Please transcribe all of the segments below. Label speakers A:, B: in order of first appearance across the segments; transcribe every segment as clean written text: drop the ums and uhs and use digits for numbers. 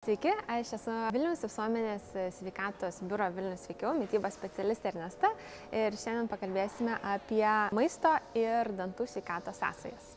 A: Sveiki, aš esu Vilniaus visuomenės sveikatos biuro Vilnius Sveikiau mitybos specialistė Ernesta ir šiandien pakalbėsime apie maisto ir dantų sveikatos sąsajas.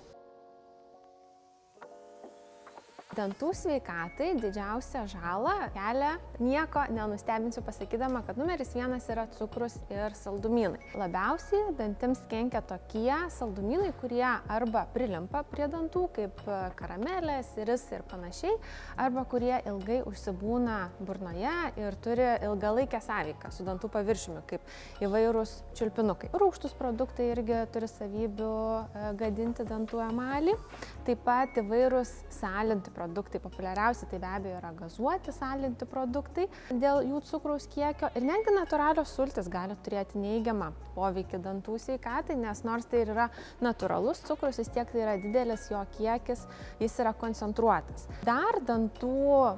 A: Dantų sveikatai didžiausią žalą kelia, nieko nenustebinsiu pasakydama, kad numeris 1 yra cukrus ir saldumynai. Labiausiai dantims kenkia tokie saldumynai, kurie arba prilimpa prie dantų, kaip karamelės, ris ir panašiai, arba kurie ilgai užsibūna burnoje ir turi ilgalaikę sąveiką su dantų paviršiumi, kaip įvairūs čiulpinukai. Rūgštūs produktai irgi turi savybių gadinti dantų emalį, taip pat įvairūs salinti produktai. Populiariausi tai be abejo yra gazuoti salinti produktai dėl jų cukraus kiekio ir netgi natūralios sultys gali turėti neigiamą poveikį dantų sveikatai, nes nors tai yra natūralus cukrus, vis tiek tai yra didelis jo kiekis, jis yra koncentruotas. Dar dantų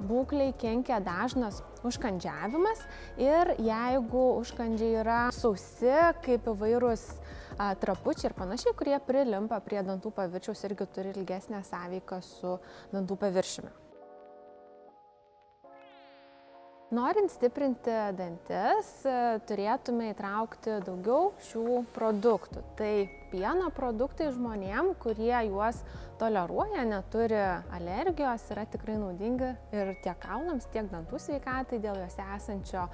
A: būklei kenkia dažnas užkandžiavimas ir jeigu užkandžiai yra sausi, kaip įvairūs trapučiai ir panašiai, kurie prilimpa prie dantų paviršiaus, irgi turi ilgesnę sąveiką su dantų paviršiumi. Norint stiprinti dantis, turėtume įtraukti daugiau šių produktų. Tai pieno produktai žmonėm, kurie juos toleruoja, neturi alergijos, yra tikrai naudingi ir tiek kaulams, tiek dantų sveikatai dėl juose esančio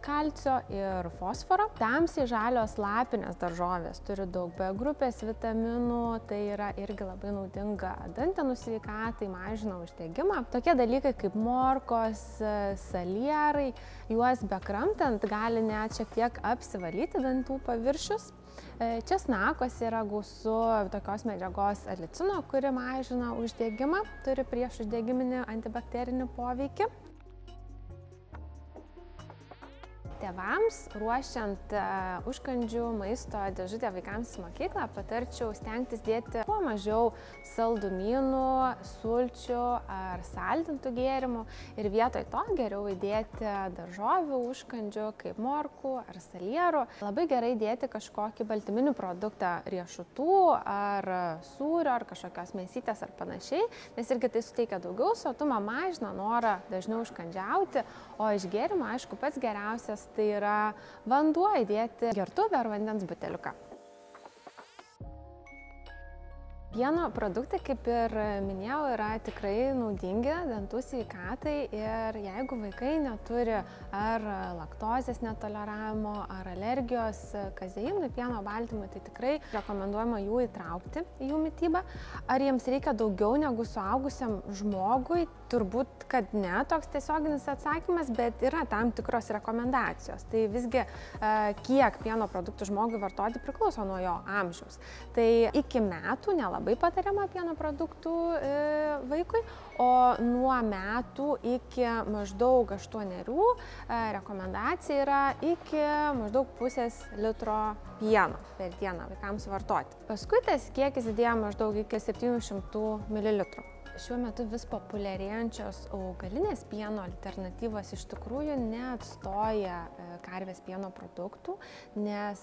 A: kalcio ir fosforo. Tamsiai žalios lapinės daržovės turi daug B grupės vitaminų, tai yra irgi labai naudinga dantenų sveikatai, mažina uždegimą. Tokie dalykai kaip morkos, salierai, juos bekramtant gali net šiek tiek apsivalyti dantų paviršius. Česnakuose yra gausu tokios medžiagos alicino, kuri mažina uždegimą, turi priešuždegiminį antibakterinį poveikį. Tėvams ruošiant užkandžių maisto dėžutę vaikams į mokyklą patarčiau stengtis dėti kuo mažiau saldumynų, sulčių ar saldintų gėrimų ir vietoj to geriau įdėti daržovių užkandžių kaip morkų ar salierų. Labai gerai dėti kažkokį baltyminių produktą riešutų ar sūrio ar kažkokios mėsytės ar panašiai, nes irgi tai suteikia daugiau sotumo, mažina norą dažniau užkandžiauti, o iš gėrimo, aišku, pats geriausias tai yra vanduo, įdėti gertuvę ar vandens buteliuką. Pieno produktai, kaip ir minėjau, yra tikrai naudingi dantų sveikatai ir jeigu vaikai neturi ar laktozės netoleravimo, ar alergijos kazeinui, pieno baltymui, tai tikrai rekomenduojama jų įtraukti į jų mitybą. Ar jiems reikia daugiau negu suaugusiam žmogui? Turbūt, kad ne, toks tiesioginis atsakymas, bet yra tam tikros rekomendacijos. Tai visgi, kiek pieno produktų žmogui vartoti priklauso nuo jo amžiaus. Tai iki metų nelabai patariama pieno produktų vaikui, o nuo metų iki maždaug 8 rekomendacija yra iki maždaug pusės litro pieno per dieną vaikams vartoti. Paskui tas kiekis didėja maždaug iki 700 ml. Šiuo metu vis populiarėjančios augalinės pieno alternatyvos iš tikrųjų neatstoja karvės pieno produktų, nes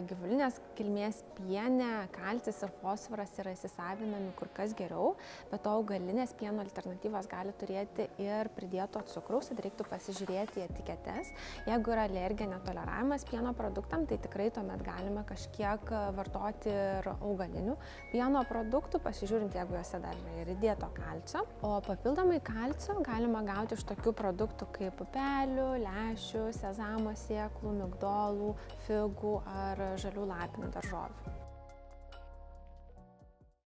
A: gyvulinės kilmės piene kalcis ir fosforas yra įsisavinami kur kas geriau, bet to augalinės pieno alternatyvos gali turėti ir pridėto cukraus, tad reiktų pasižiūrėti į etiketes. Jeigu yra alergija netoleravimas pieno produktam, tai tikrai tuomet galime kažkiek vartoti ir augalinių pieno produktų, pasižiūrint, jeigu juose dar yra ir įdėto kalcio. O papildomai kalcio galima gauti iš tokių produktų kaip pupelių, lęšių, sezamo sėklų, migdolų, figų ar žalių lapinių daržovių.